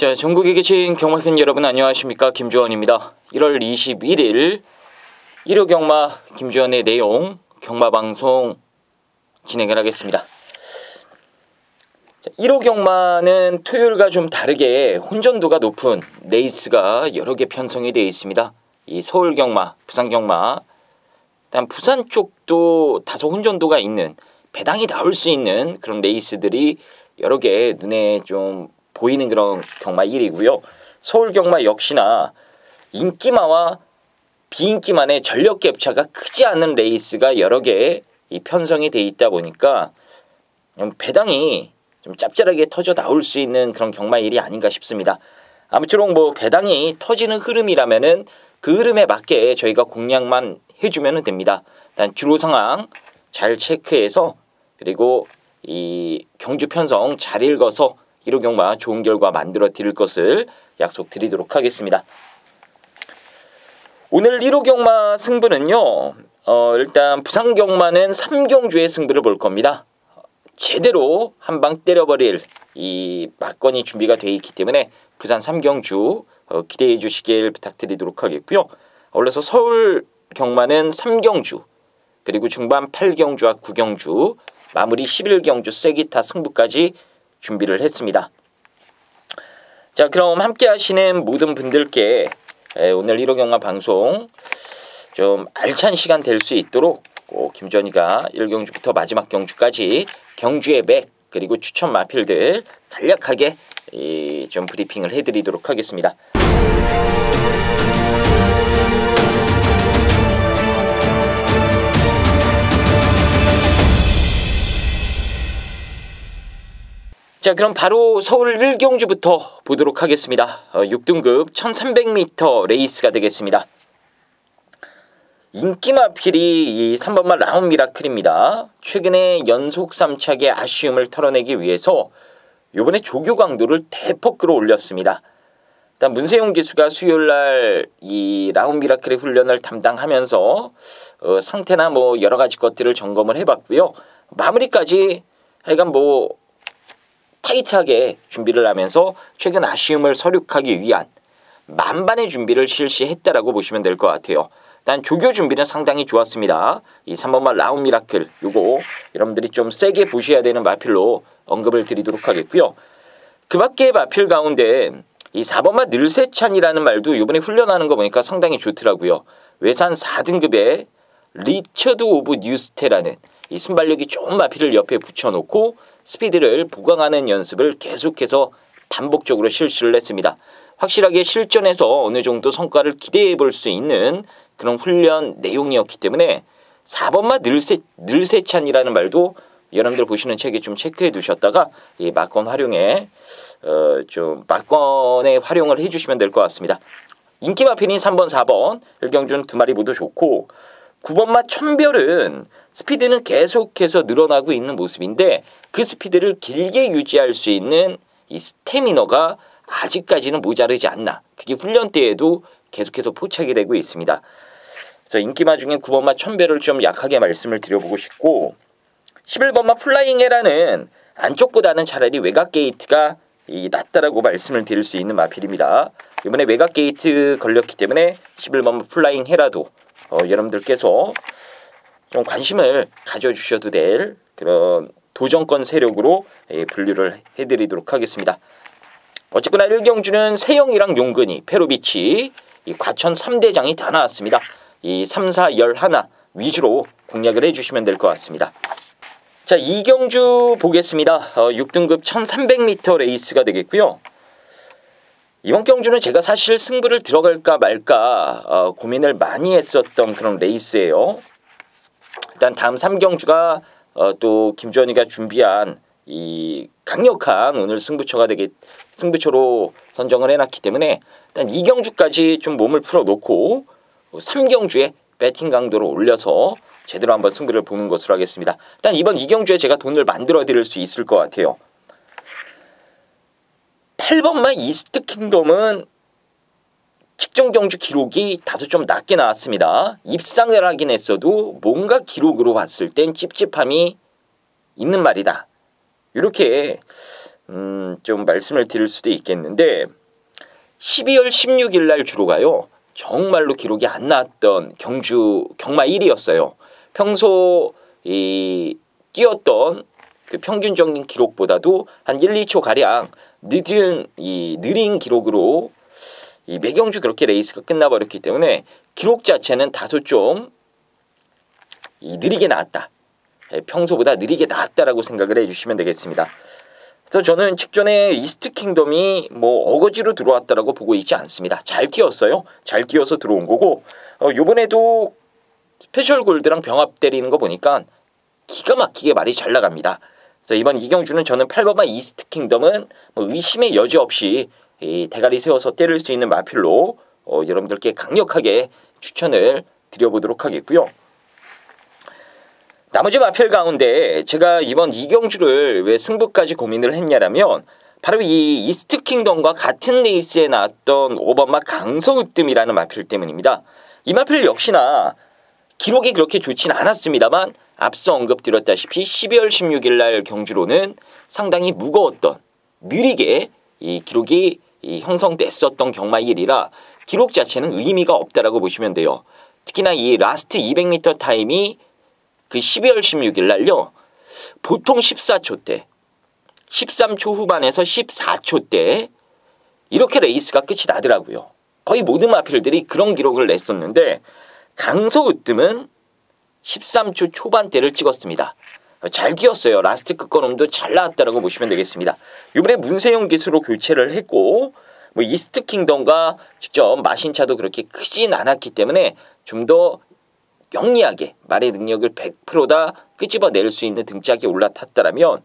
자, 전국에 계신 경마팬 여러분 안녕하십니까? 김주원입니다. 1월 21일 일요 경마 김주원의 내용 경마방송 진행을 하겠습니다. 자, 1호 경마는 토요일과 좀 다르게 혼전도가 높은 레이스가 여러 개 편성이 되어 있습니다. 이 서울 경마, 부산 경마, 일단 부산 쪽도 다소 혼전도가 있는 배당이 나올 수 있는 그런 레이스들이 여러 개 눈에 좀 보이는 그런 경마 1이고요. 서울 경마 역시나 인기마와 비인기만의 전력 갭차가 크지 않은 레이스가 여러 개 편성이 돼 있다 보니까 배당이 좀 짭짤하게 터져 나올 수 있는 그런 경마 1이 아닌가 싶습니다. 아무쪼록 뭐 배당이 터지는 흐름이라면은 그 흐름에 맞게 저희가 공략만 해주면 됩니다. 일단 주로 상황 잘 체크해서 그리고 이 경주 편성 잘 읽어서 1호 경마 좋은 결과 만들어 드릴 것을 약속드리도록 하겠습니다. 오늘 1호 경마 승부는요. 일단 부산 경마는 3경주의 승부를 볼 겁니다. 제대로 한방 때려버릴 이 막건이 준비가 되어 있기 때문에 부산 3경주 기대해 주시길 부탁드리도록 하겠고요. 올라서 서울 경마는 3경주 그리고 중반 8경주와 9경주 마무리 11경주 쐐기타 승부까지 준비를 했습니다. 자, 그럼 함께 하시는 모든 분들께 오늘 1호 경마 방송 좀 알찬 시간 될 수 있도록 김주원이가 1경주부터 마지막 경주까지 경주의 맥 그리고 추천 마필들 간략하게 좀 브리핑을 해드리도록 하겠습니다. 자, 그럼 바로 서울 1경주부터 보도록 하겠습니다. 6등급 1300m 레이스가 되겠습니다. 인기마필이 이 3번마 라운 미라클입니다. 최근에 연속 3착의 아쉬움을 털어내기 위해서 이번에 조교 강도를 대폭 끌어올렸습니다. 일단 문세용 기수가 수요일날 이 라운 미라클의 훈련을 담당하면서 상태나 뭐 여러 가지 것들을 점검을 해봤고요. 마무리까지 하여간 뭐 타이트하게 준비를 하면서 최근 아쉬움을 서륙하기 위한 만반의 준비를 실시했다라고 보시면 될 것 같아요. 일단 조교 준비는 상당히 좋았습니다. 이 3번마 라운 미라클 요거 여러분들이 좀 세게 보셔야 되는 마필로 언급을 드리도록 하겠고요. 그 밖에 마필 가운데 이 4번마 늘세찬이라는 말도 이번에 훈련하는 거 보니까 상당히 좋더라고요. 외산 4등급의 리처드 오브 뉴스테라는 이 순발력이 좋은 마필을 옆에 붙여놓고 스피드를 보강하는 연습을 계속해서 반복적으로 실시를 했습니다. 확실하게 실전에서 어느 정도 성과를 기대해 볼 수 있는 그런 훈련 내용이었기 때문에 4번마 늘세찬이라는 말도 여러분들 보시는 책에 좀 체크해 두셨다가 이 막건 활용에 좀 막건의 활용을 해주시면 될 것 같습니다. 인기 마필인 3번, 4번 1경주는 두 마리 모두 좋고 9번마 천별은 스피드는 계속해서 늘어나고 있는 모습인데 그 스피드를 길게 유지할 수 있는 이 스태미너가 아직까지는 모자르지 않나. 그게 훈련 때에도 계속해서 포착이 되고 있습니다. 그래서 인기마 중에 9번마 천별을 좀 약하게 말씀을 드려보고 싶고 11번마 플라잉에라는 안쪽보다는 차라리 외곽 게이트가 낫다라고 말씀을 드릴 수 있는 마필입니다. 이번에 외곽 게이트 걸렸기 때문에 11번마 플라잉해라도 여러분들께서 좀 관심을 가져주셔도 될 그런 도전권 세력으로 분류를 해드리도록 하겠습니다. 어쨌거나 1경주는 세영이랑 용근이, 페로비치, 이 과천 3대장이 다 나왔습니다. 이 3, 4, 열 하나 위주로 공략을 해주시면 될 것 같습니다. 자, 2경주 보겠습니다. 6등급 1300m 레이스가 되겠고요. 이번 경주는 제가 사실 승부를 들어갈까 말까 고민을 많이 했었던 그런 레이스예요. 일단 다음 3경주가 또 김주원이가 준비한 이 강력한 오늘 승부처로 선정을 해놨기 때문에 일단 2경주까지 좀 몸을 풀어놓고 3경주에 배팅 강도를 올려서 제대로 한번 승부를 보는 것으로 하겠습니다. 일단 이번 2경주에 제가 돈을 만들어 드릴 수 있을 것 같아요. 8번마 이스트 킹덤은 직전 경주 기록이 다소 좀 낮게 나왔습니다. 입상을 하긴 했어도 뭔가 기록으로 봤을 땐 찝찝함이 있는 말이다. 이렇게 좀 말씀을 드릴 수도 있겠는데 12월 16일 날 주로가요. 정말로 기록이 안 나왔던 경주 경마 1위였어요. 평소 뛰었던 그 평균적인 기록보다도 한 1, 2초 가량 느린 기록으로 매경주 그렇게 레이스가 끝나버렸기 때문에 기록 자체는 다소 좀 느리게 나왔다. 평소보다 느리게 나왔다라고 생각을 해주시면 되겠습니다. 그래서 저는 직전에 이스트 킹덤이 어거지로 들어왔다라고 보고 있지 않습니다. 잘 뛰었어요. 잘 뛰어서 들어온 거고 요번에도 스페셜 골드랑 병합 때리는 거 보니까 기가 막히게 말이 잘 나갑니다. 그래서 이번 이경주는 저는 8번마 이스트 킹덤은 의심의 여지 없이 대가리 세워서 때릴 수 있는 마필로 여러분들께 강력하게 추천을 드려보도록 하겠고요. 나머지 마필 가운데 제가 이번 이경주를 왜 승부까지 고민을 했냐라면 바로 이 이스트 킹덤과 같은 레이스에 나왔던 5번마 강서으뜸이라는 마필 때문입니다. 이 마필 역시나 기록이 그렇게 좋진 않았습니다만 앞서 언급드렸다시피 12월 16일 날 경주로는 상당히 무거웠던 느리게 이 기록이 형성됐었던 경마 1이라 기록 자체는 의미가 없다라고 보시면 돼요. 특히나 이 라스트 200m 타임이 그 12월 16일 날요. 보통 14초대, 13초 후반에서 14초대 이렇게 레이스가 끝이 나더라고요. 거의 모든 마필들이 그런 기록을 냈었는데 강서으뜸은 13초 초반대를 찍었습니다. 잘 뛰었어요. 라스트 끝걸음도 잘 나왔다라고 보시면 되겠습니다. 이번에 문세용 기수로 교체를 했고 이스트 킹덤과 직접 마신차도 그렇게 크진 않았기 때문에 좀 더 영리하게 말의 능력을 100%다 끄집어낼 수 있는 등짝에 올라탔다라면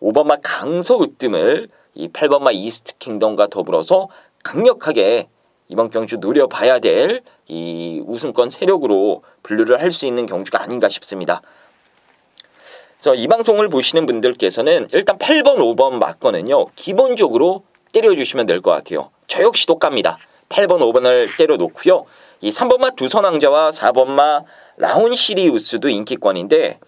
5번마 강서으뜸을 이 8번마 이스트 킹덤과 더불어서 강력하게 이번 경주 노려봐야 될 이 우승권 세력으로 분류를 할 수 있는 경주가 아닌가 싶습니다. 그래서 이 방송을 보시는 분들께서는 일단 8번, 5번 맞거는요. 기본적으로 때려주시면 될 것 같아요. 저 역시 똑같습니다. 8번, 5번을 때려놓고요. 이 3번마 두선왕자와 4번마 라온시리우스도 인기권인데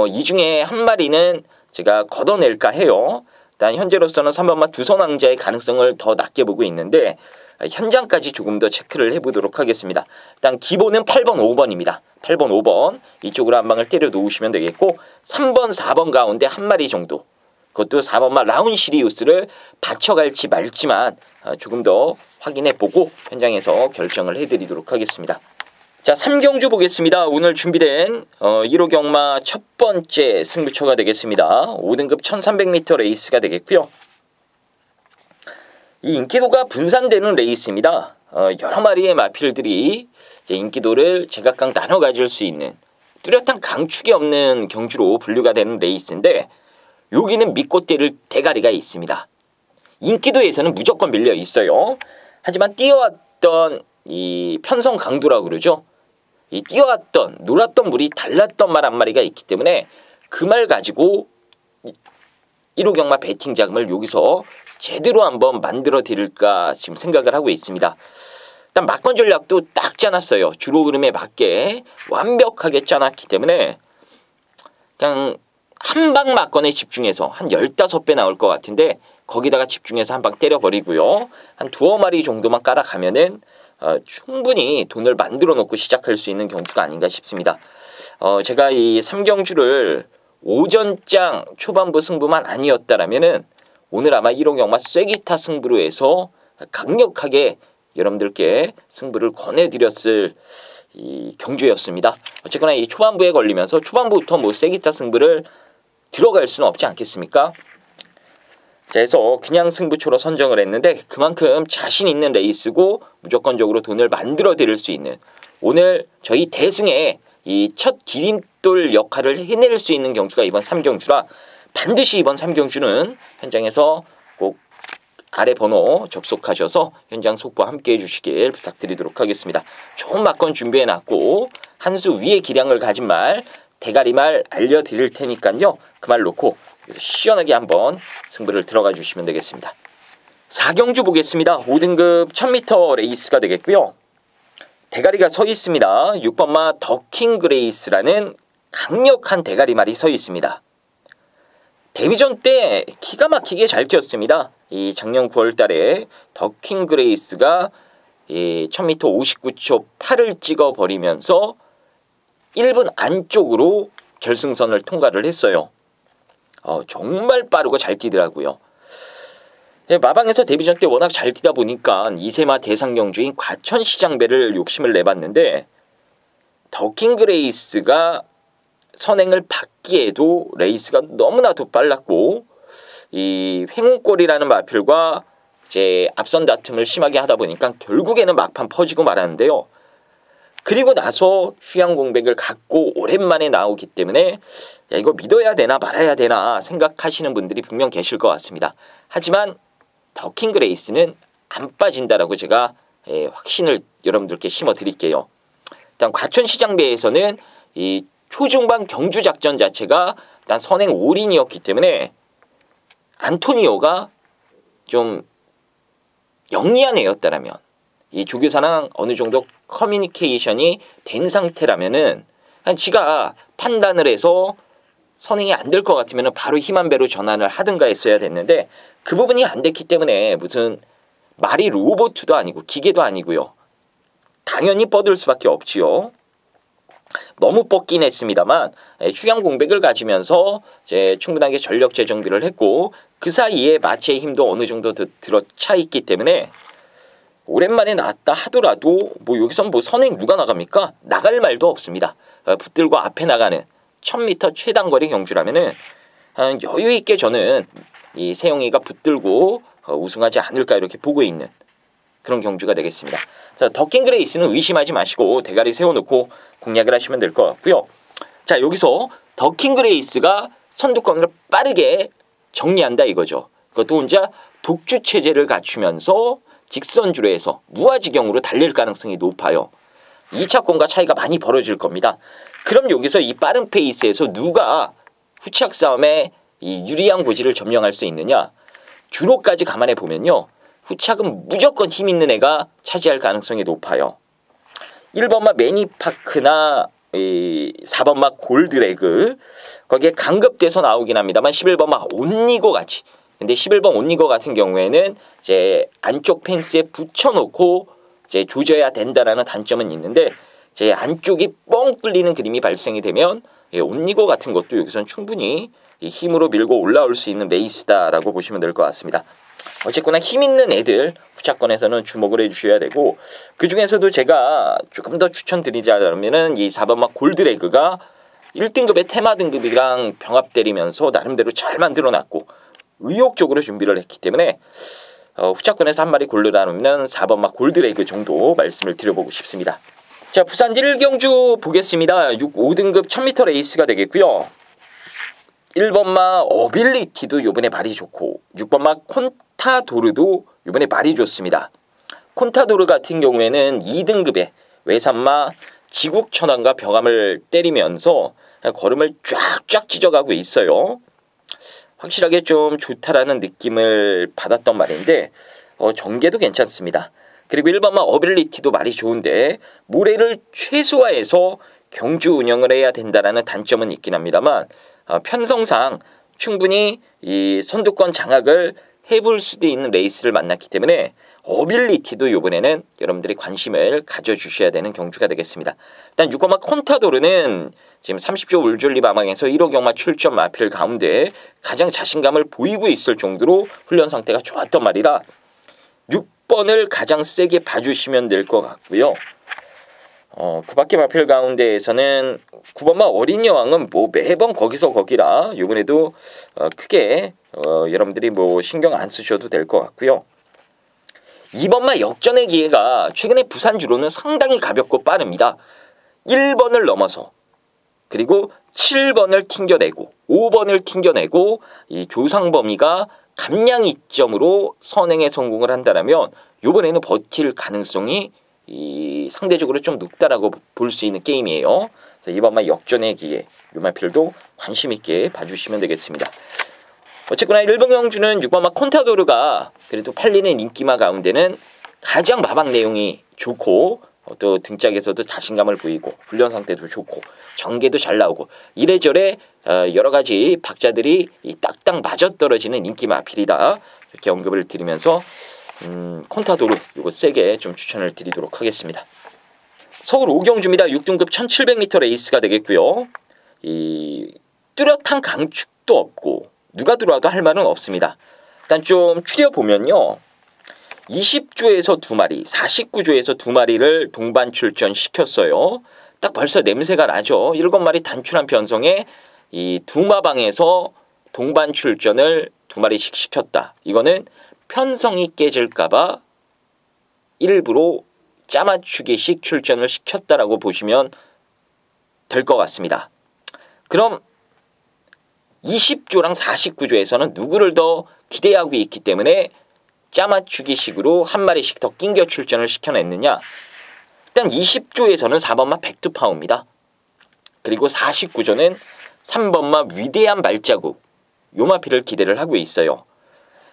이 중에 한 마리는 제가 걷어낼까 해요. 일단 현재로서는 3번마 두선왕자의 가능성을 더 낮게 보고 있는데 현장까지 조금 더 체크를 해보도록 하겠습니다. 일단 기본은 8번, 5번입니다. 8번, 5번 이쪽으로 한 방을 때려 놓으시면 되겠고 3번, 4번 가운데 한 마리 정도 그것도 4번마 라온시리우스를 받쳐갈지 말지만 조금 더 확인해보고 현장에서 결정을 해드리도록 하겠습니다. 자, 3경주 보겠습니다. 오늘 준비된 1호 경마 첫 번째 승부처가 되겠습니다. 5등급 1300m 레이스가 되겠고요. 이 인기도가 분산되는 레이스입니다. 여러 마리의 마필들이 이제 인기도를 제각각 나눠 가질 수 있는 뚜렷한 강축이 없는 경주로 분류가 되는 레이스인데 여기는 믿고 때릴 대가리가 있습니다. 인기도에서는 무조건 밀려 있어요. 하지만 뛰어왔던 이 편성 강도라고 그러죠. 이 뛰어왔던 놀았던 물이 달랐던 말 한 마리가 있기 때문에 그 말 가지고 1호 경마 배팅 자금을 여기서 제대로 한번 만들어 드릴까 지금 생각을 하고 있습니다. 일단 막권 전략도 딱 짜놨어요. 주로 흐름에 맞게 완벽하게 짜놨기 때문에 그냥 한방 막권에 집중해서 한 15배 나올 것 같은데 거기다가 집중해서 한 방 때려버리고요. 한 두어 마리 정도만 깔아가면은 충분히 돈을 만들어 놓고 시작할 수 있는 경주가 아닌가 싶습니다. 제가 이 3경주를 오전장 초반부 승부만 아니었다라면은 오늘 아마 1호 경마 쐐기타 승부로 해서 강력하게 여러분들께 승부를 권해드렸을 이 경주였습니다. 어쨌거나 이 초반부에 걸리면서 초반부부터 쐐기타 승부를 들어갈 수는 없지 않겠습니까? 자, 해서 그냥 승부처로 선정을 했는데 그만큼 자신 있는 레이스고 무조건적으로 돈을 만들어 드릴 수 있는 오늘 저희 대승의 이 첫 디딤돌 역할을 해낼 수 있는 경주가 이번 3경주라 반드시 이번 3경주는 현장에서 꼭 아래 번호 접속하셔서 현장 속보 함께 해주시길 부탁드리도록 하겠습니다. 좋은 막건 준비해놨고 한 수 위의 기량을 가진 말 대가리말 알려드릴 테니까요. 그 말 놓고 그래서 시원하게 한번 승부를 들어가 주시면 되겠습니다. 4경주 보겠습니다. 5등급 1000m 레이스가 되겠고요. 대가리가 서 있습니다. 6번마 더킹 그레이스라는 강력한 대가리말이 서 있습니다. 데뷔전 때 기가 막히게 잘 뛰었습니다. 이 작년 9월 달에 더킹 그레이스가 이 1000m 59초 8을 찍어버리면서 1분 안쪽으로 결승선을 통과를 했어요. 정말 빠르고 잘 뛰더라고요. 마방에서 데뷔전 때 워낙 잘 뛰다 보니까 이세마 대상 경주인 과천시장배를 욕심을 내봤는데 더킹 그레이스가 선행을 받기에도 레이스가 너무나도 빨랐고 이 횡운골이라는 마필과 이제 앞선 다툼을 심하게 하다 보니까 결국에는 막판 퍼지고 말았는데요. 그리고 나서 휴양 공백을 갖고 오랜만에 나오기 때문에 야, 이거 믿어야 되나 말아야 되나 생각하시는 분들이 분명 계실 것 같습니다. 하지만 더킹 그레이스는 안 빠진다라고 제가 확신을 여러분들께 심어드릴게요. 일단 과천시장배에서는 이 초중반 경주 작전 자체가 일단 선행 올인이었기 때문에 안토니오가 좀 영리한 애였다라면 이 조교사랑 어느 정도 커뮤니케이션이 된 상태라면은 지가 판단을 해서 선행이 안 될 것 같으면 바로 힘한 배로 전환을 하든가 했어야 됐는데 그 부분이 안 됐기 때문에 무슨 말이 로봇도 아니고 기계도 아니고요. 당연히 뻗을 수밖에 없지요. 너무 뻗긴 했습니다만 휴양 공백을 가지면서 이제 충분하게 전력 재정비를 했고 그 사이에 마치의 힘도 어느 정도 들어차 있기 때문에 오랜만에 나왔다 하더라도 뭐 여기선 뭐 선행 누가 나갑니까? 나갈 말도 없습니다. 붙들고 앞에 나가는 1000m 최단거리 경주라면은 여유 있게 저는 이 세영이가 붙들고 우승하지 않을까 이렇게 보고 있는 그런 경주가 되겠습니다. 자, 더킹 그레이스는 의심하지 마시고 대가리 세워놓고 공략을 하시면 될 것 같고요. 자, 여기서 더킹 그레이스가 선두권을 빠르게 정리한다 이거죠. 그것도 혼자 독주 체제를 갖추면서 직선주로 해서 무아지경으로 달릴 가능성이 높아요. 2차권과 차이가 많이 벌어질 겁니다. 그럼 여기서 이 빠른 페이스에서 누가 후착 싸움에 이 유리한 고지를 점령할 수 있느냐? 주로까지 감안해 보면요. 후착은 무조건 힘 있는 애가 차지할 가능성이 높아요. 1번마 매니파크나 4번마 골드레그 거기에 강급돼서 나오긴 합니다만 11번마 온니고 같이 근데 11번 온니거 같은 경우에는 이제 안쪽 펜스에 붙여놓고 이제 조져야 된다라는 단점은 있는데 이제 안쪽이 뻥 뚫리는 그림이 발생이 되면 온니거 같은 것도 여기선 충분히 힘으로 밀고 올라올 수 있는 레이스다라고 보시면 될 것 같습니다. 어쨌거나 힘 있는 애들 후차권에서는 주목을 해주셔야 되고 그 중에서도 제가 조금 더 추천드리자면은 이 4번마 골드레그가 1등급의 테마 등급이랑 병합 때리면서 나름대로 잘 만들어놨고 의욕적으로 준비를 했기 때문에 후차권에서 한 마리 고르라면 4번마 골드레그 정도 말씀을 드려보고 싶습니다. 자, 부산 1경주 보겠습니다. 5등급 1000m 레이스가 되겠고요. 1번마 어빌리티도 요번에 말이 좋고 6번마 콘타도르도 요번에 말이 좋습니다. 콘타도르 같은 경우에는 2등급의 외산마 지국천왕과 벽암을 때리면서 걸음을 쫙쫙 찢어가고 있어요. 확실하게 좀 좋다라는 느낌을 받았던 말인데 전개도 괜찮습니다. 그리고 1번마 어빌리티도 말이 좋은데 모래를 최소화해서 경주 운영을 해야 된다라는 단점은 있긴 합니다만 편성상 충분히 이 선두권 장악을 해볼 수도 있는 레이스를 만났기 때문에 어빌리티도 이번에는 여러분들이 관심을 가져주셔야 되는 경주가 되겠습니다. 일단 6번마 콘타도르는 지금 30조 울줄리 마망에서 1호 경마 출전 마필 가운데 가장 자신감을 보이고 있을 정도로 훈련 상태가 좋았던 말이라 6번을 가장 세게 봐주시면 될 것 같고요. 그 밖에 마필 가운데에서는 9번마 어린 여왕은 뭐 매번 거기서 거기라 이번에도 크게 여러분들이 뭐 신경 안 쓰셔도 될 것 같고요. 2번마 역전의 기회가 최근에 부산주로는 상당히 가볍고 빠릅니다. 1번을 넘어서 그리고 7번을 튕겨내고 5번을 튕겨내고 이 조상범위가 감량 이점으로 선행에 성공을 한다면 이번에는 버틸 가능성이 상대적으로 좀 높다라고 볼 수 있는 게임이에요. 2번마 역전의 기회 이 마필도 관심 있게 봐주시면 되겠습니다. 어쨌거나 1번 경주는 6번마 콘타도르가 그래도 팔리는 인기마 가운데는 가장 마방 내용이 좋고 또 등짝에서도 자신감을 보이고 훈련 상태도 좋고 전개도 잘 나오고 이래저래 여러 가지 박자들이 딱딱 맞아떨어지는 인기 마필이다. 이렇게 언급을 드리면서 콘타도르 이거 세게 좀 추천을 드리도록 하겠습니다. 서울 오경주입니다. 6등급 1700m 레이스가 되겠고요. 이 뚜렷한 강축도 없고 누가 들어와도 할 말은 없습니다. 일단 좀 추려보면요. 20조에서 2마리, 49조에서 2마리를 동반 출전시켰어요. 딱 벌써 냄새가 나죠. 7마리 단출한 편성에 이 두마방에서 동반 출전을 2마리씩 시켰다. 이거는 편성이 깨질까봐 일부러 짜맞추기식 출전을 시켰다라고 보시면 될 것 같습니다. 그럼 20조랑 49조에서는 누구를 더 기대하고 있기 때문에 짜맞추기식으로 한 마리씩 더 낑겨 출전을 시켜냈느냐. 일단 20조에서는 4번마 백두파우입니다. 그리고 49조는 3번마 위대한 발자국 요 마필을 기대를 하고 있어요.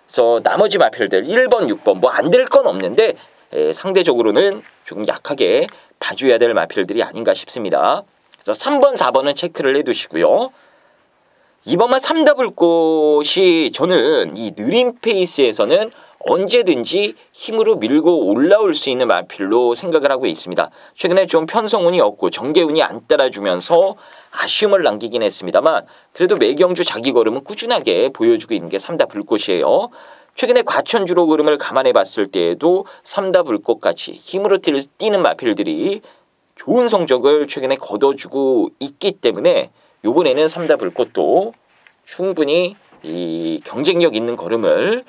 그래서 나머지 마필들 1번, 6번 뭐 안 될 건 없는데 상대적으로는 조금 약하게 봐줘야 될 마필들이 아닌가 싶습니다. 그래서 3번, 4번은 체크를 해두시고요. 2번만 3더블꽃이 저는 이 느린 페이스에서는 언제든지 힘으로 밀고 올라올 수 있는 마필로 생각을 하고 있습니다. 최근에 좀 편성운이 없고 정계운이 안 따라주면서 아쉬움을 남기긴 했습니다만 그래도 매경주 자기 걸음은 꾸준하게 보여주고 있는 게 3더블꽃이에요. 최근에 과천주로 걸음을 감안해 봤을 때에도 3더블꽃같이 힘으로 뛰는 마필들이 좋은 성적을 최근에 거둬주고 있기 때문에 이번에는 3더블꽃도 충분히 이 경쟁력 있는 걸음을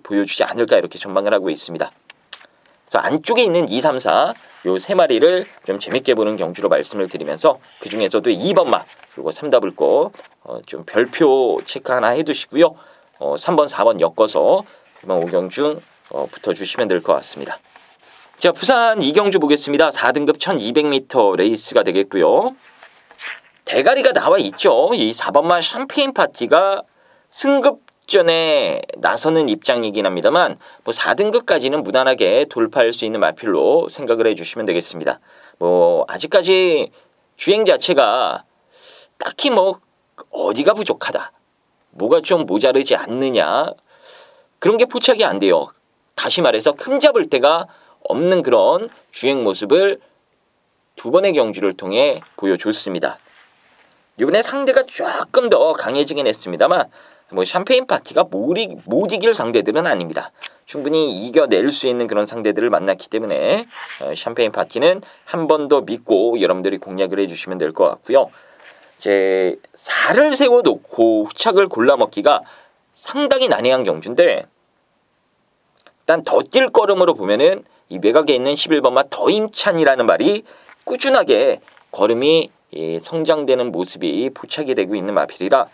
보여주지 않을까 이렇게 전망을 하고 있습니다. 그래서 안쪽에 있는 2, 3, 4 요 세 마리를 좀 재밌게 보는 경주로 말씀을 드리면서 그 중에서도 2번마 그리고 3더블꽃 좀 별표 체크 하나 해두시고요. 3번, 4번 엮어서 이번 5경주 붙어주시면 될 것 같습니다. 자, 부산 이경주 보겠습니다. 4등급 1200m 레이스가 되겠고요. 대가리가 나와 있죠. 이 4번마 샴페인 파티가 승급전에 나서는 입장이긴 합니다만 뭐 4등급까지는 무난하게 돌파할 수 있는 마필로 생각을 해주시면 되겠습니다. 뭐 아직까지 주행 자체가 딱히 뭐 어디가 부족하다, 뭐가 좀 모자르지 않느냐 그런 게 포착이 안 돼요. 다시 말해서 흠잡을 데가 없는 그런 주행 모습을 두 번의 경주를 통해 보여줬습니다. 이번에 상대가 조금 더 강해지긴 했습니다만 뭐 샴페인 파티가 못 이길 상대들은 아닙니다. 충분히 이겨낼 수 있는 그런 상대들을 만났기 때문에 샴페인 파티는 한 번 더 믿고 여러분들이 공략을 해주시면 될 것 같고요. 이제 살을 세워놓고 후착을 골라먹기가 상당히 난해한 경주인데 일단 더 뛸 걸음으로 보면은 이 외곽에 있는 11번마 더힘찬이라는 말이 꾸준하게 걸음이 성장되는 모습이 포착이 되고 있는 마필이라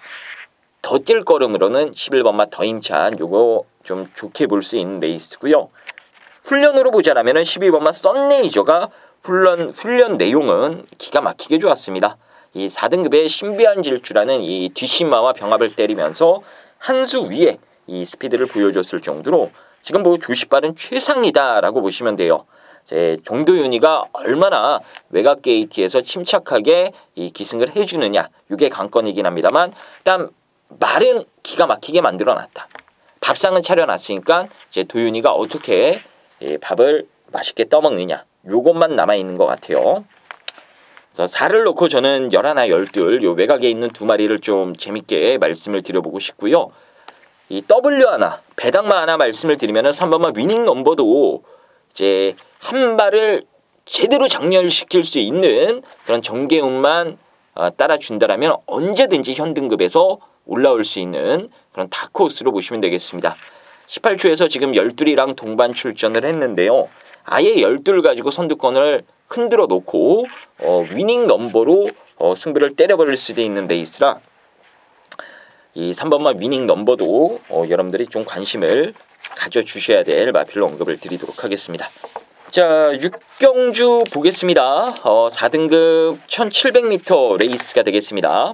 더 뛸 걸음으로는 11번마 더힘찬 요거 좀 좋게 볼 수 있는 레이스고요. 훈련으로 보자라면 12번마 썬레이저가 훈련 내용은 기가 막히게 좋았습니다. 이 4등급의 신비한 질주라는 이 뒷심마와 병합을 때리면서 한 수 위에 이 스피드를 보여줬을 정도로 지금 뭐 조시빠른 최상이다라고 보시면 돼요. 정도윤이가 얼마나 외곽 게이트에서 침착하게 이 기승을 해주느냐 이게 관건이긴 합니다만 일단 말은 기가 막히게 만들어놨다. 밥상은 차려놨으니까 이제 도윤이가 어떻게 밥을 맛있게 떠먹느냐 요것만 남아있는 것 같아요. 그래서 살을 놓고 저는 11, 12 요 외곽에 있는 두 마리를 좀 재밌게 말씀을 드려보고 싶고요. 이 W 하나, 배당마 하나 말씀을 드리면은 3번마 위닝 넘버도 이제 한 발을 제대로 장렬시킬 수 있는 그런 정계운만 따라준다라면 언제든지 현등급에서 올라올 수 있는 그런 다크호스로 보시면 되겠습니다. 18초에서 지금 12이랑 동반 출전을 했는데요. 아예 12를 가지고 선두권을 흔들어 놓고 위닝 넘버로 승부를 때려버릴 수도 있는 레이스라 이 3번마 위닝 넘버도 여러분들이 좀 관심을 가져주셔야 될 마필로 언급을 드리도록 하겠습니다. 자, 6경주 보겠습니다. 4등급 1700m 레이스가 되겠습니다.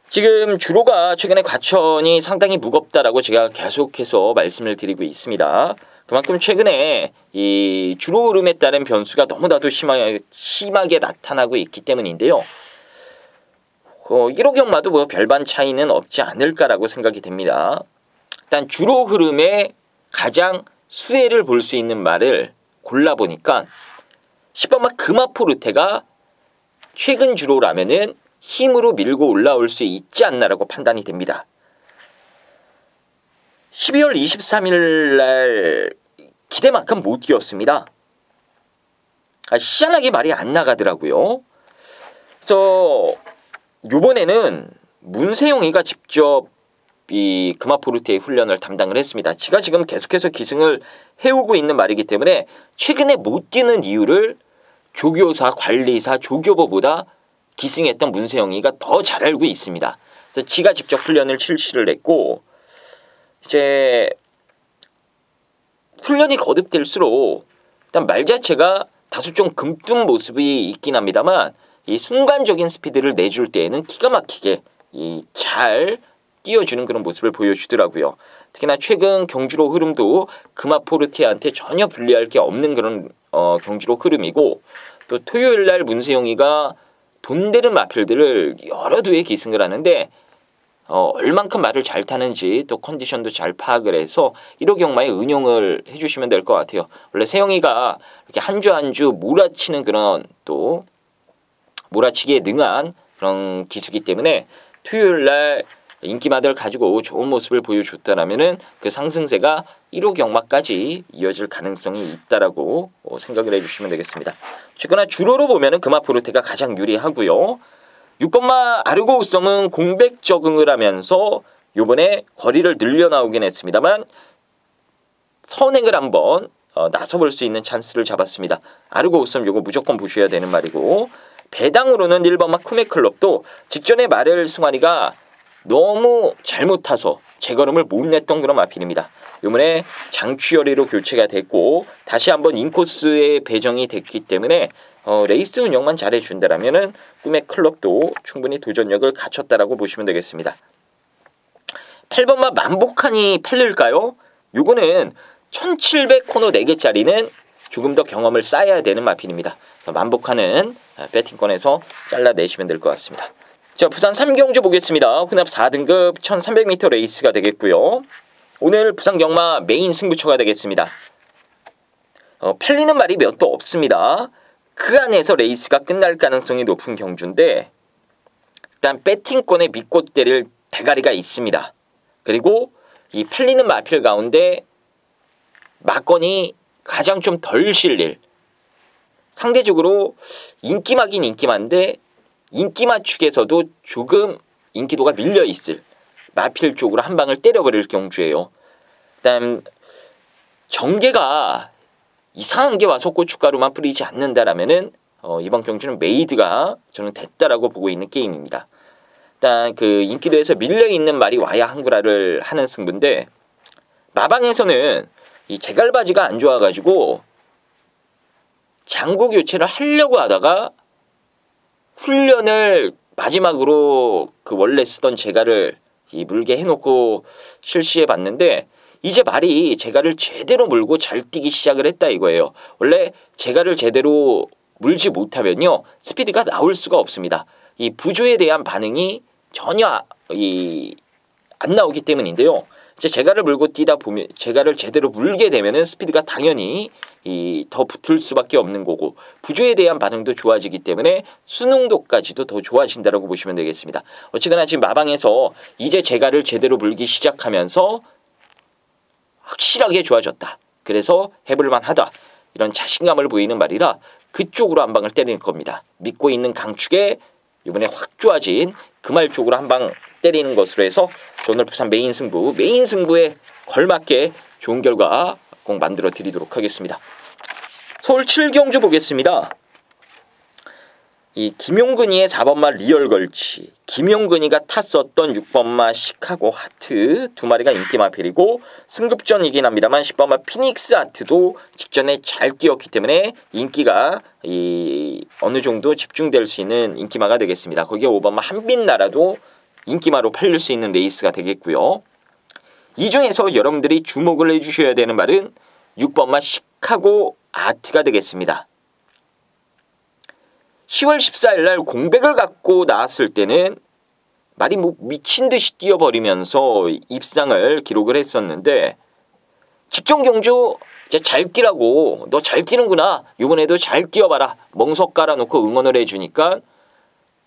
지금 주로가 최근에 과천이 상당히 무겁다라고 제가 계속해서 말씀을 드리고 있습니다. 그만큼 최근에 이 주로 흐름에 따른 변수가 너무나도 심하게 나타나고 있기 때문인데요. 1호 경마도 뭐 별반 차이는 없지 않을까라고 생각이 됩니다. 일단 주로 흐름에 가장 수혜를 볼 수 있는 말을 골라보니까 10번마 금화포르테가 최근 주로라면은 힘으로 밀고 올라올 수 있지 않나라고 판단이 됩니다. 12월 23일 날 기대만큼 못 뛰었습니다. 희한하게 말이 안 나가더라고요. 그래서 요번에는 문세용이가 직접 이 금화포르테의 훈련을 담당을 했습니다. 지가 지금 계속해서 기승을 해오고 있는 말이기 때문에 최근에 못 뛰는 이유를 조교사, 관리사, 조교보보다 기승했던 문세영이가 더 잘 알고 있습니다. 그래서 지가 직접 훈련을 실시를 했고 이제 훈련이 거듭될수록 일단 말 자체가 다소 좀 금뜬 모습이 있긴 합니다만 이 순간적인 스피드를 내줄 때에는 기가 막히게 잘 띄워주는 그런 모습을 보여주더라고요. 특히나 최근 경주로 흐름도 금화포르테한테 전혀 불리할 게 없는 그런 경주로 흐름이고 또 토요일 날 문세영이가 돈 되는 마필들을 여러 두에 기승을 하는데 얼만큼 말을 잘 타는지 또 컨디션도 잘 파악을 해서 1호 경마에 응용을 해주시면 될 것 같아요. 원래 세영이가 이렇게 한 주 한 주 몰아치는 그런 또 몰아치기에 능한 그런 기수기 때문에 토요일 날 인기마들 가지고 좋은 모습을 보여줬다라면은 그 상승세가 1호 경마까지 이어질 가능성이 있다라고 생각을 해주시면 되겠습니다. 어쨌거나 주로로 보면은 금화포르테가 가장 유리하고요. 6번마 아르고우썸은 공백 적응을 하면서 요번에 거리를 늘려 나오긴 했습니다만 선행을 한번 나서볼 수 있는 찬스를 잡았습니다. 아르고우썸 요거 무조건 보셔야 되는 말이고 배당으로는 1번마 쿠메클럽도 직전에 마렐 승환이가 너무 잘못 타서 제걸음을 못 냈던 그런 마필입니다. 요번에 장추열이로 교체가 됐고 다시 한번 인코스에 배정이 됐기 때문에 레이스 운영만 잘해준다라면은 꿈의 클럽도 충분히 도전력을 갖췄다라고 보시면 되겠습니다. 8번마 만복한이 팔릴까요? 요거는 1700 코너 4개짜리는 조금 더 경험을 쌓아야 되는 마필입니다. 만복한은 배팅권에서 잘라내시면 될 것 같습니다. 자, 부산 3경주 보겠습니다. 혼합 4등급 1300m 레이스가 되겠고요. 오늘 부산 경마 메인 승부처가 되겠습니다. 팔리는 말이 몇 도 없습니다. 그 안에서 레이스가 끝날 가능성이 높은 경주인데 일단 배팅권에 믿고 때릴 대가리가 있습니다. 그리고 이 팔리는 마필 가운데 막건이 가장 좀 덜 실릴 상대적으로 인기마긴 인기마인데 인기마 축에서도 조금 인기도가 밀려있을 마필 쪽으로 한 방을 때려버릴 경주예요. 일단 정계가 이상한 게 와서 고춧가루만 뿌리지 않는다라면은 이번 경주는 메이드가 저는 됐다라고 보고 있는 게임입니다. 일단 그 인기도에서 밀려있는 말이 와야 한구라를 하는 승부인데 마방에서는 이 제갈바지가 안 좋아가지고 장고 교체를 하려고 하다가 훈련을 마지막으로 그 원래 쓰던 제갈을 물게 해놓고 실시해 봤는데 이제 말이 제갈을 제대로 물고 잘 뛰기 시작을 했다 이거예요. 원래 제갈을 제대로 물지 못하면요 스피드가 나올 수가 없습니다. 이 부조에 대한 반응이 전혀 안 나오기 때문인데요. 이제 제갈을 물고 뛰다 보면 제갈을 제대로 물게 되면은 스피드가 당연히 더 붙을 수밖에 없는 거고 부조에 대한 반응도 좋아지기 때문에 수능도까지도 더 좋아진다라고 보시면 되겠습니다. 어쨌거나 지금 마방에서 이제 제갈을 제대로 물기 시작하면서 확실하게 좋아졌다. 그래서 해볼만 하다. 이런 자신감을 보이는 말이라 그쪽으로 한 방을 때릴 겁니다. 믿고 있는 강축에 이번에 확 좋아진 그 말 쪽으로 한 방 때리는 것으로 해서 오늘 부산 메인 승부에 걸맞게 좋은 결과 꼭 만들어 드리도록 하겠습니다. 서울 7경주 보겠습니다. 이 김용근이의 4번마 리얼 걸치, 김용근이가 탔었던 6번마 시카고 하트 두 마리가 인기 마필이고 승급전이긴 합니다만 10번마 피닉스 하트도 직전에 잘 뛰었기 때문에 인기가 어느 정도 집중될 수 있는 인기마가 되겠습니다. 거기에 5번마 한빛나라도 인기마로 팔릴 수 있는 레이스가 되겠고요. 이 중에서 여러분들이 주목을 해주셔야 되는 말은 6번마 시카고 아트가 되겠습니다. 10월 14일 날 공백을 갖고 나왔을 때는 말이 뭐 미친 듯이 뛰어버리면서 입상을 기록을 했었는데, 직전 경주 잘 뛰라고, 너 잘 뛰는구나, 이번에도 잘 뛰어봐라, 멍석 깔아놓고 응원을 해주니까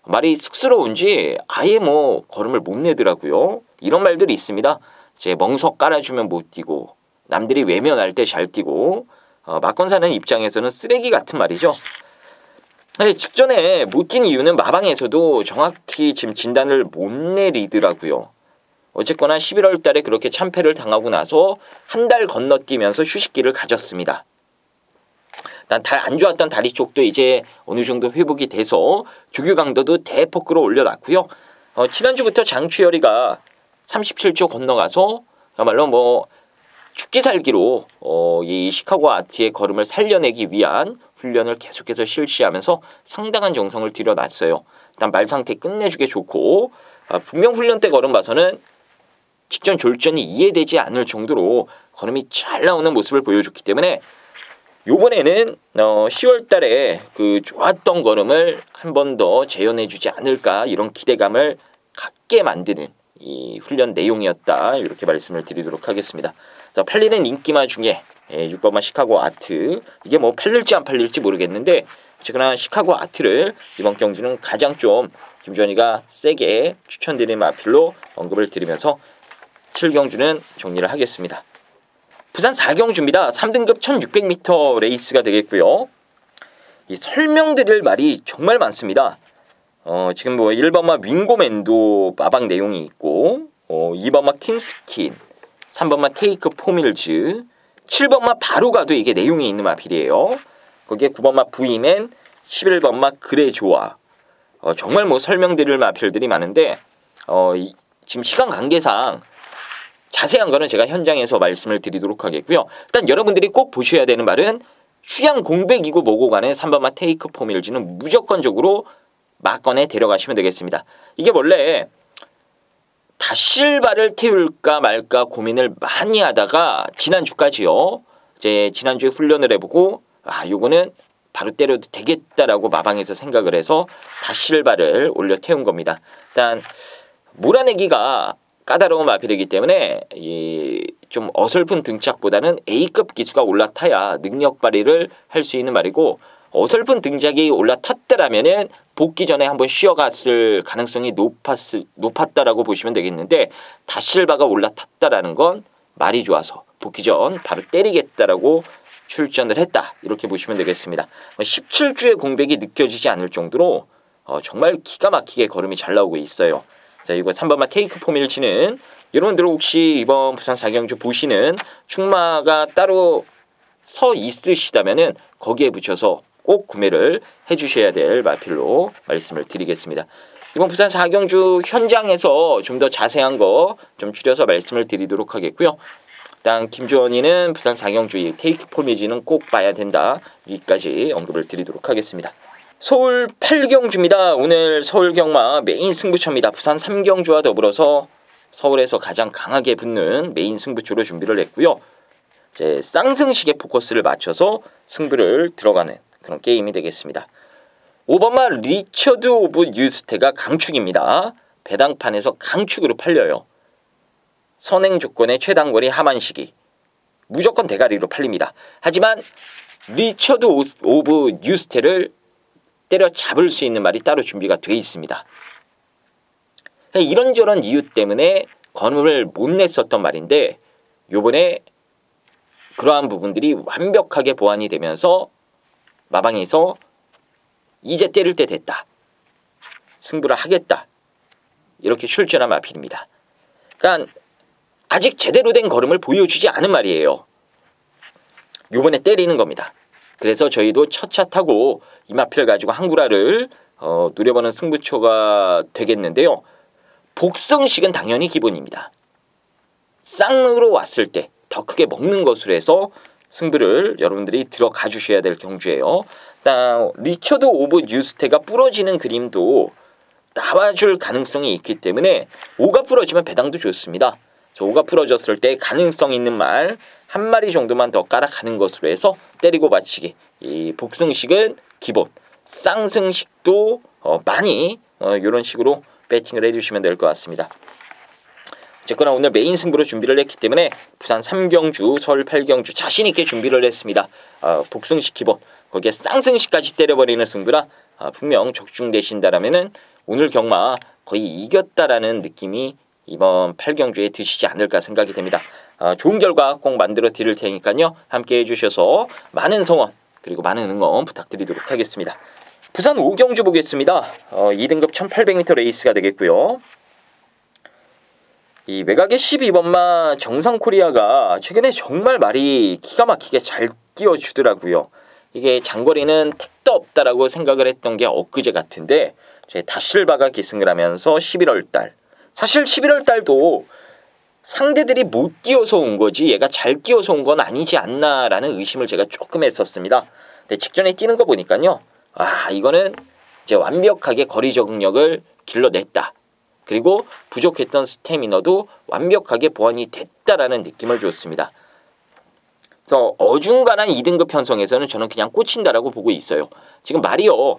말이 쑥스러운지 아예 뭐 걸음을 못 내더라고요. 이런 말들이 있습니다. 이제 멍석 깔아주면 못 뛰고, 남들이 외면할 때 잘 뛰고, 막건 사는 입장에서는 쓰레기 같은 말이죠. 근데 직전에 못 뛴 이유는 마방에서도 정확히 지금 진단을 못 내리더라고요. 어쨌거나 11월 달에 그렇게 참패를 당하고 나서 한 달 건너뛰면서 휴식기를 가졌습니다. 난 안 좋았던 다리 쪽도 이제 어느 정도 회복이 돼서 조교 강도도 대폭 끌어올려놨고요. 지난주부터 장추열이가 37초 건너가서 야말로 뭐 죽기 살기로 이 시카고 아트의 걸음을 살려내기 위한 훈련을 계속해서 실시하면서 상당한 정성을 들여놨어요. 일단 말 상태 끝내주게 좋고, 분명 훈련 때 걸음 봐서는 직전 졸전이 이해되지 않을 정도로 걸음이 잘 나오는 모습을 보여줬기 때문에 요번에는 10월 달에 그 좋았던 걸음을 한 번 더 재현해주지 않을까, 이런 기대감을 갖게 만드는 이 훈련 내용이었다, 이렇게 말씀을 드리도록 하겠습니다. 자, 팔리는 인기마 중에 6번마 시카고 아트, 이게 뭐 팔릴지 안 팔릴지 모르겠는데 어쨌거나 시카고 아트를 이번 경주는 가장 좀 김주환이가 세게 추천드리는 마필로 언급을 드리면서 7경주는 정리를 하겠습니다. 부산 4경주입니다. 3등급 1600m 레이스가 되겠고요. 이 설명드릴 말이 정말 많습니다. 지금 뭐 1번마 윙고맨도 마방 내용이 있고, 2번마 킨스킨, 3번마 테이크 포밀즈, 7번마 바로가도 이게 내용이 있는 마필이에요. 거기에 9번마 부이맨, 11번마 그래 좋아. 정말 뭐 설명드릴 마필들이 많은데 지금 시간 관계상 자세한 거는 제가 현장에서 말씀을 드리도록 하겠고요. 일단 여러분들이 꼭 보셔야 되는 말은 휴양 공백이고 뭐고 간에 3번마 테이크 포밀즈는 무조건적으로 막건에 데려가시면 되겠습니다. 이게 원래 다실바를 태울까 말까 고민을 많이 하다가 지난주까지요. 이제 지난주에 훈련을 해보고 요거는 바로 때려도 되겠다라고 마방에서 생각을 해서 다실바를 올려 태운 겁니다. 일단 몰아내기가 까다로운 마필이기 때문에 좀 어설픈 등짝보다는 A급 기수가 올라타야 능력 발휘를 할 수 있는 말이고, 어설픈 등짝이 올라탔다라면은 복귀 전에 한번 쉬어갔을 가능성이 높았다라고 보시면 되겠는데, 다실바가 올라탔다라는 건 말이 좋아서 복귀 전 바로 때리겠다라고 출전을 했다, 이렇게 보시면 되겠습니다. 17주의 공백이 느껴지지 않을 정도로 정말 기가 막히게 걸음이 잘 나오고 있어요. 자, 이거 3번마 테이크 포밀즈는 여러분들 혹시 이번 부산 4경주 보시는 충마가 따로 서 있으시다면은 거기에 붙여서 꼭 구매를 해주셔야 될 마필로 말씀을 드리겠습니다. 이번 부산 4경주 현장에서 좀 더 자세한 거 좀 줄여서 말씀을 드리도록 하겠고요. 일단 김주원이는 부산 4경주 테이크 포밀즈는 꼭 봐야 된다, 여기까지 언급을 드리도록 하겠습니다. 서울 8경주입니다. 오늘 서울 경마 메인 승부처입니다. 부산 3경주와 더불어서 서울에서 가장 강하게 붙는 메인 승부처로 준비를 했고요. 이제 쌍승식의 포커스를 맞춰서 승부를 들어가는 그런 게임이 되겠습니다. 5번마 리처드 오브 뉴스테가 강축입니다. 배당판에서 강축으로 팔려요. 선행 조건의 최단거리 하만시기, 무조건 대가리로 팔립니다. 하지만 리처드 오브 뉴스테를 때려잡을 수 있는 말이 따로 준비가 돼 있습니다. 이런저런 이유 때문에 건음을 못 냈었던 말인데 요번에 그러한 부분들이 완벽하게 보완이 되면서 마방에서 이제 때릴 때 됐다, 승부를 하겠다, 이렇게 출전한 마필입니다. 그러니까 아직 제대로 된 걸음을 보여주지 않은 말이에요. 요번에 때리는 겁니다. 그래서 저희도 첫 차 타고 이 마필을 가지고 한구라를 누려보는 승부처가 되겠는데요. 복성식은 당연히 기본입니다. 쌍으로 왔을 때 더 크게 먹는 것으로 해서 승부를 여러분들이 들어가 주셔야 될 경주예요. 리처드 오브 뉴스테가 부러지는 그림도 나와줄 가능성이 있기 때문에 5가 부러지면 배당도 좋습니다. 그래서 오가 풀어졌을 때 가능성 있는 말 한 마리 정도만 더 깔아가는 것으로 해서 때리고 맞히기. 이 복승식은 기본, 쌍승식도 많이 이런 식으로 배팅을 해주시면 될 것 같습니다. 어쨌거나 오늘 메인 승부로 준비를 했기 때문에 부산 3경주, 서울 8경주 자신 있게 준비를 했습니다. 복승식 기본, 거기에 쌍승식까지 때려버리는 승부라 분명 적중되신다라면은 오늘 경마 거의 이겼다라는 느낌이 이번 8경주에 드시지 않을까 생각이 됩니다. 좋은 결과 꼭 만들어 드릴 테니까요. 함께 해주셔서 많은 성원 그리고 많은 응원 부탁드리도록 하겠습니다. 부산 5경주 보겠습니다. 2등급 1800m 레이스가 되겠고요. 이 외곽의 12번마 정상코리아가 최근에 정말 말이 기가 막히게 잘 띄워주더라고요. 이게 장거리는 택도 없다라고 생각을 했던 게 엊그제 같은데 다실바가 기승을 하면서 11월달, 사실 11월달도 상대들이 못 뛰어서 온 거지 얘가 잘 뛰어서 온 건 아니지 않나라는 의심을 제가 조금 했었습니다. 근데 직전에 뛰는 거 보니까요, 이거는 이제 완벽하게 거리 적응력을 길러냈다. 그리고 부족했던 스태미너도 완벽하게 보완이 됐다라는 느낌을 줬습니다. 그래서 어중간한 2등급 편성에서는 저는 그냥 꽂힌다라고 보고 있어요. 지금 말이요,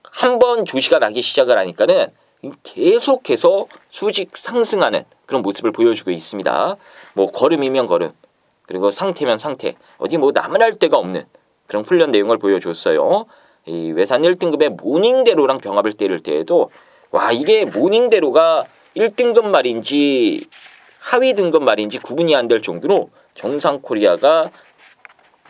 한번 조시가 나기 시작을 하니까는 계속해서 수직 상승하는 그런 모습을 보여주고 있습니다. 뭐 걸음이면 걸음, 그리고 상태면 상태, 어디 뭐 나무랄 데가 없는 그런 훈련 내용을 보여줬어요. 이 외산 1등급의 모닝대로랑 병합을 때릴 때에도 이게 모닝대로가 1등급 말인지 하위 등급 말인지 구분이 안 될 정도로 정상코리아가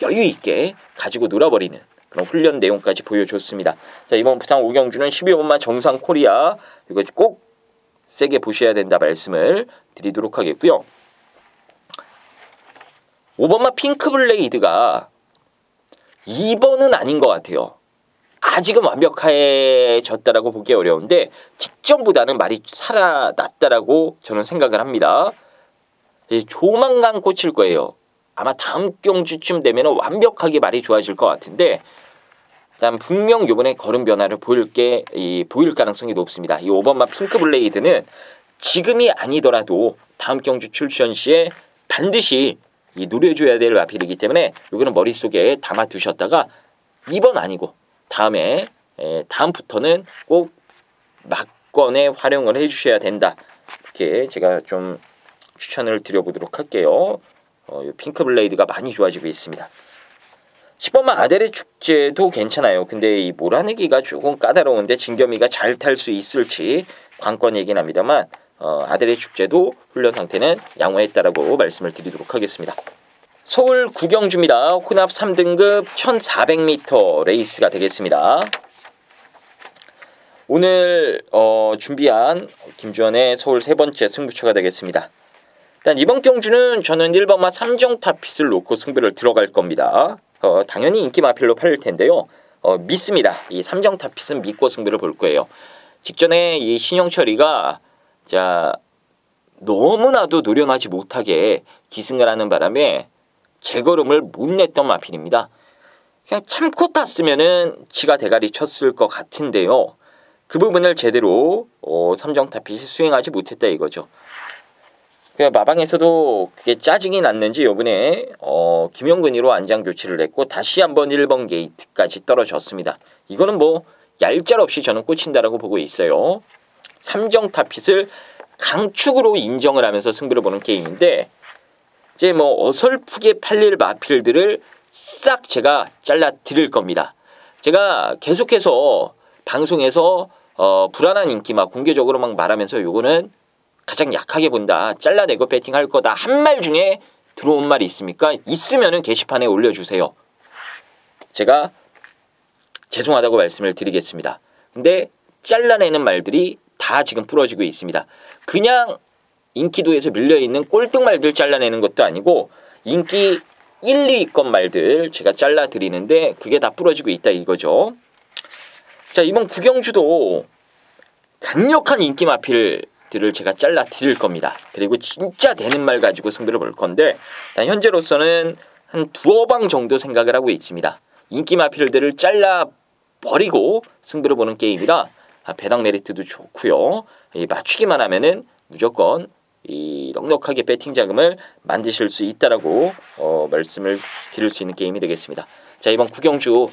여유 있게 가지고 놀아버리는 그런 훈련 내용까지 보여줬습니다. 자, 이번 부산 5경주는 12번마 정상코리아 이거 꼭 세게 보셔야 된다 말씀을 드리도록 하겠고요. 5번마 핑크블레이드가 2번은 아닌 것 같아요. 아직은 완벽해졌다라고 보기 어려운데 직전보다는 말이 살아났다라고 저는 생각을 합니다. 조만간 꽂힐 거예요. 아마 다음 경주쯤 되면 완벽하게 말이 좋아질 것 같은데 분명 이번에 걸음 변화를 보일 가능성이 높습니다. 이 5번마 핑크블레이드는 지금이 아니더라도 다음 경주 출전 시에 반드시 노려줘야 될 마필이기 때문에 이거는 머릿속에 담아두셨다가 2번 아니고 다음부터는 꼭 막건에 활용을 해주셔야 된다. 이렇게 제가 좀 추천을 드려보도록 할게요. 핑크블레이드가 많이 좋아지고 있습니다. 10번마 아델의 축제도 괜찮아요. 근데 이 몰아내기가 조금 까다로운데 진겸이가 잘 탈 수 있을지 관건이긴 합니다만 아델의 축제도 훈련 상태는 양호했다라고 말씀을 드리도록 하겠습니다. 서울 9경주입니다. 혼합 3등급 1400m 레이스가 되겠습니다. 오늘 준비한 김주원의 서울 세 번째 승부처가 되겠습니다. 일단 이번 경주는 저는 1번마 삼정타핏을 놓고 승부를 들어갈 겁니다. 당연히 인기 마필로 팔릴 텐데요. 믿습니다. 이 삼정타핏은 믿고 승부를 볼 거예요. 직전에 이 신영철이가 너무나도 노련하지 못하게 기승을 하는 바람에 재걸음을 못 냈던 마필입니다. 그냥 참고 탔으면은 지가 대가리 쳤을 것 같은데요. 그 부분을 제대로 삼정타핏이 수행하지 못했다 이거죠. 마방에서도 그게 짜증이 났는지 요번에 김용근이로 안장 교체를 했고 다시 한번 1번 게이트까지 떨어졌습니다. 이거는 뭐 얄짤없이 저는 꽂힌다라고 보고 있어요. 삼정타핏을 강축으로 인정을 하면서 승부를 보는 게임인데 이제 뭐 어설프게 팔릴 마필들을 싹 제가 잘라 드릴 겁니다. 제가 계속해서 방송에서 불안한 인기 공개적으로 말하면서 요거는 가장 약하게 본다, 잘라내고 배팅할 거다 한 말 중에 들어온 말이 있습니까? 있으면은 게시판에 올려주세요. 제가 죄송하다고 말씀을 드리겠습니다. 근데 잘라내는 말들이 다 지금 부러지고 있습니다. 그냥 인기도에서 밀려있는 꼴등 말들 잘라내는 것도 아니고 인기 1, 2위권 말들 제가 잘라드리는데 그게 다 부러지고 있다 이거죠. 자, 이번 구경주도 강력한 인기 마필들을 제가 잘라 드릴 겁니다. 그리고 진짜 되는 말 가지고 승부를 볼 건데 현재로서는 한 두어 방 정도 생각을 하고 있습니다. 인기 마필들을 잘라 버리고 승부를 보는 게임이라 배당 메리트도 좋고요. 맞추기만 하면은 무조건 이 넉넉하게 배팅 자금을 만드실 수 있다라고 말씀을 드릴 수 있는 게임이 되겠습니다. 자, 이번 구경주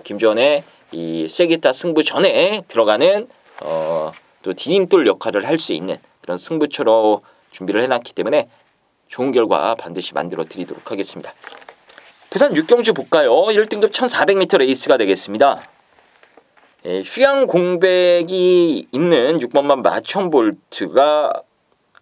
김주원의 이 세기타 승부 전에 들어가는 또 디딤돌 역할을 할 수 있는 그런 승부처로 준비를 해놨기 때문에 좋은 결과 반드시 만들어 드리도록 하겠습니다. 부산 6경주 볼까요? 1등급 1400m 레이스가 되겠습니다. 휴양 공백이 있는 6번만 마천볼트가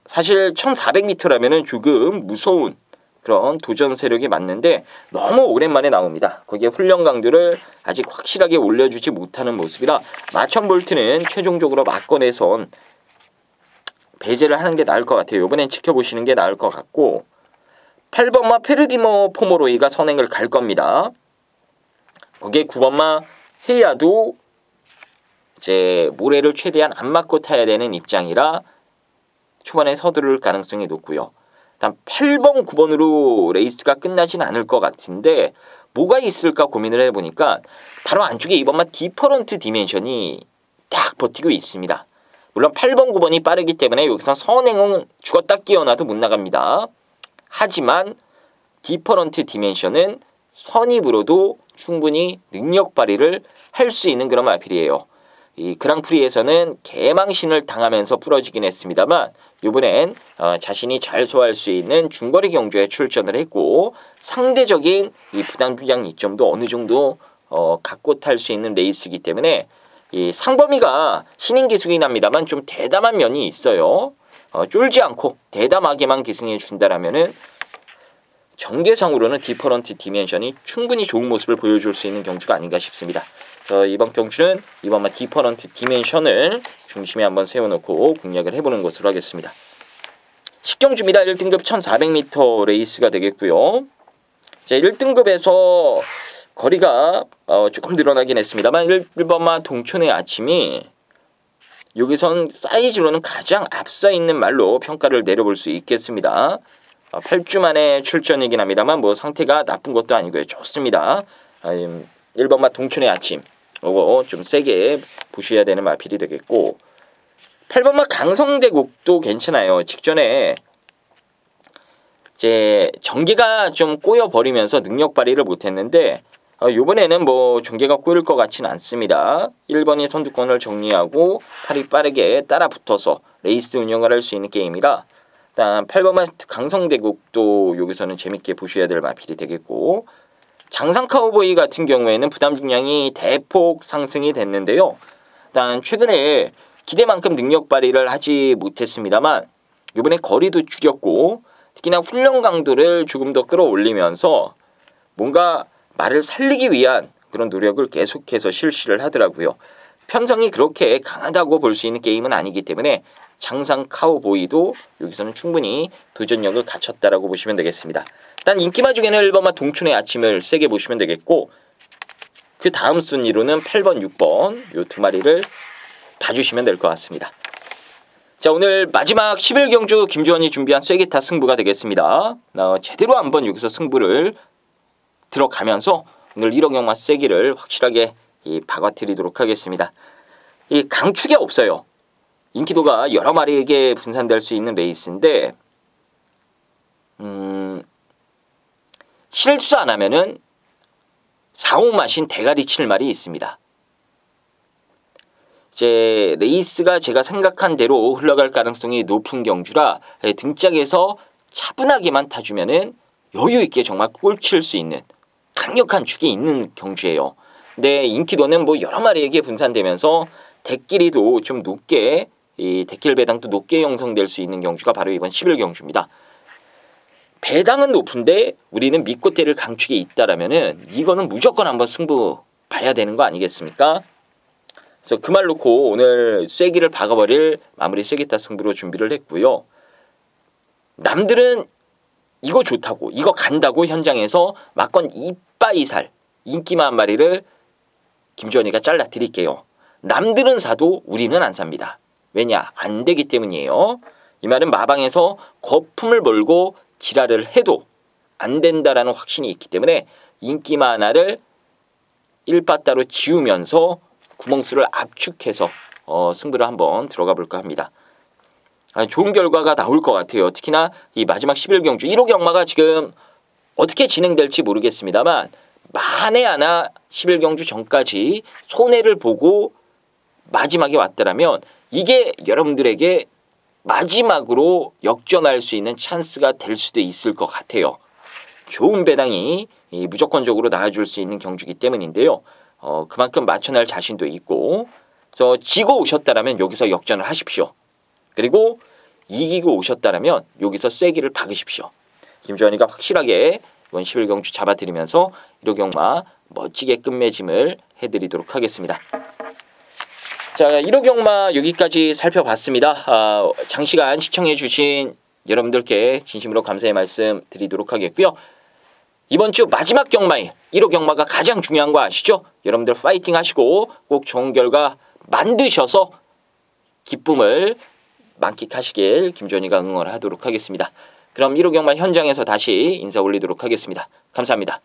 사실 1400m라면은 조금 무서운 그런 도전 세력이 맞는데 너무 오랜만에 나옵니다. 거기에 훈련 강도를 아직 확실하게 올려주지 못하는 모습이라 마천볼트는 최종적으로 막권에선 배제를 하는 게 나을 것 같아요. 이번엔 지켜보시는 게 나을 것 같고 8번마 페르디모 포모로이가 선행을 갈 겁니다. 거기에 9번마 헤야도 이제 모래를 최대한 안 맞고 타야 되는 입장이라 초반에 서두를 가능성이 높고요. 다음 8번, 9번으로 레이스가 끝나진 않을 것 같은데 뭐가 있을까 고민을 해보니까 바로 안쪽에 이번만 디퍼런트 디멘션이 딱 버티고 있습니다. 물론 8번, 9번이 빠르기 때문에 여기서 선행은 죽었다 깨어나도 못 나갑니다. 하지만 디퍼런트 디멘션은 선입으로도 충분히 능력 발휘를 할 수 있는 그런 마필이에요. 이 그랑프리에서는 개망신을 당하면서 부러지긴 했습니다만 이번엔 자신이 잘 소화할 수 있는 중거리 경주에 출전을 했고 상대적인 이 부담 이점도 어느 정도 갖고 탈 수 있는 레이스이기 때문에 이 상범이가 신인 기승이긴 합니다만 좀 대담한 면이 있어요. 쫄지 않고 대담하게만 기승해 준다라면은 전개상으로는 디퍼런트 디멘션이 충분히 좋은 모습을 보여줄 수 있는 경주가 아닌가 싶습니다. 이번 경주는 이번만 디퍼런트 디멘션을 중심에 한번 세워놓고 공략을 해보는 것으로 하겠습니다. 10경주입니다. 1등급 1400m 레이스가 되겠고요. 자, 1등급에서 거리가 조금 늘어나긴 했습니다만 1번마 동촌의 아침이 여기선 사이즈로는 가장 앞서 있는 말로 평가를 내려볼 수 있겠습니다. 8주 만에 출전이긴 합니다만 뭐 상태가 나쁜 것도 아니고요. 좋습니다. 1번마 동촌의 아침 이거 좀 세게 보셔야 되는 마필이 되겠고 8번마 강성대국도 괜찮아요. 직전에 이제 전개가 좀 꼬여버리면서 능력 발휘를 못했는데 이번에는 뭐 전개가 꼬일 것 같지는 않습니다. 1번이 선두권을 정리하고 8이 빠르게 따라붙어서 레이스 운영을 할 수 있는 게임이라 일단 8번만 강성대국도 여기서는 재밌게 보셔야 될 마필이 되겠고 장상 카우보이 같은 경우에는 부담 중량이 대폭 상승이 됐는데요. 일단 최근에 기대만큼 능력 발휘를 하지 못했습니다만 이번에 거리도 줄였고 특히나 훈련 강도를 조금 더 끌어올리면서 뭔가 말을 살리기 위한 그런 노력을 계속해서 실시를 하더라고요. 편성이 그렇게 강하다고 볼 수 있는 게임은 아니기 때문에 장상 카우보이도 여기서는 충분히 도전력을 갖췄다라고 보시면 되겠습니다. 일단 인기마 중에는 1번마 동촌의 아침을 세게 보시면 되겠고 그 다음 순위로는 8번, 6번 요 두 마리를 봐주시면 될 것 같습니다. 자, 오늘 마지막 11경주 김주원이 준비한 쐐기타 승부가 되겠습니다. 제대로 한번 여기서 승부를 들어가면서 오늘 1억영마 쐐기를 확실하게 박아드리도록 하겠습니다. 이 강축이 없어요. 인기도가 여러 마리에게 분산될 수 있는 레이스인데 실수 안 하면은 4-5마신 대가리 칠 말이 있습니다. 이제 레이스가 제가 생각한 대로 흘러갈 가능성이 높은 경주라 등짝에서 차분하게만 타주면은 여유 있게 정말 꼴칠 수 있는 강력한 축이 있는 경주예요. 근데 인기도는 뭐 여러 마리에게 분산되면서 대끼리도 좀 높게 이 대끼리 배당도 높게 형성될 수 있는 경주가 바로 이번 11경주입니다. 배당은 높은데 우리는 밑꽃대를 강축에 있다라면은 이거는 무조건 한번 승부 봐야 되는 거 아니겠습니까? 그래서 그 말 놓고 오늘 쐐기를 박아버릴 마무리 쐐기타 승부로 준비를 했고요. 남들은 이거 좋다고 이거 간다고 현장에서 막건 이빠이살 인기마 한 마리를 김주원이가 잘라 드릴게요. 남들은 사도 우리는 안 삽니다. 왜냐? 안 되기 때문이에요. 이 말은 마방에서 거품을 몰고 지랄을 해도 안 된다라는 확신이 있기 때문에 인기마 하나를 1빠따로 지우면서 구멍수를 압축해서 승부를 한번 들어가 볼까 합니다. 좋은 결과가 나올 것 같아요. 특히나 이 마지막 11경주 1호 경마가 지금 어떻게 진행될지 모르겠습니다만 만에 하나 11경주 전까지 손해를 보고 마지막에 왔더라면 이게 여러분들에게 마지막으로 역전할 수 있는 찬스가 될 수도 있을 것 같아요. 좋은 배당이 무조건적으로 나와줄 수 있는 경주기 때문인데요. 그만큼 맞춰낼 자신도 있고, 그래서 지고 오셨다라면 여기서 역전을 하십시오. 그리고 이기고 오셨다라면 여기서 쐐기를 박으십시오. 김주환이가 확실하게 이번 11경주 잡아드리면서 1호 경마 멋지게 끝맺음을 해드리도록 하겠습니다. 자, 1호 경마 여기까지 살펴봤습니다. 장시간 시청해주신 여러분들께 진심으로 감사의 말씀 드리도록 하겠고요. 이번 주 마지막 경마일 1호 경마가 가장 중요한 거 아시죠? 여러분들 파이팅 하시고 꼭 좋은 결과 만드셔서 기쁨을 만끽하시길 김주환이가 응원을 하도록 하겠습니다. 그럼 1호 경마 현장에서 다시 인사 올리도록 하겠습니다. 감사합니다.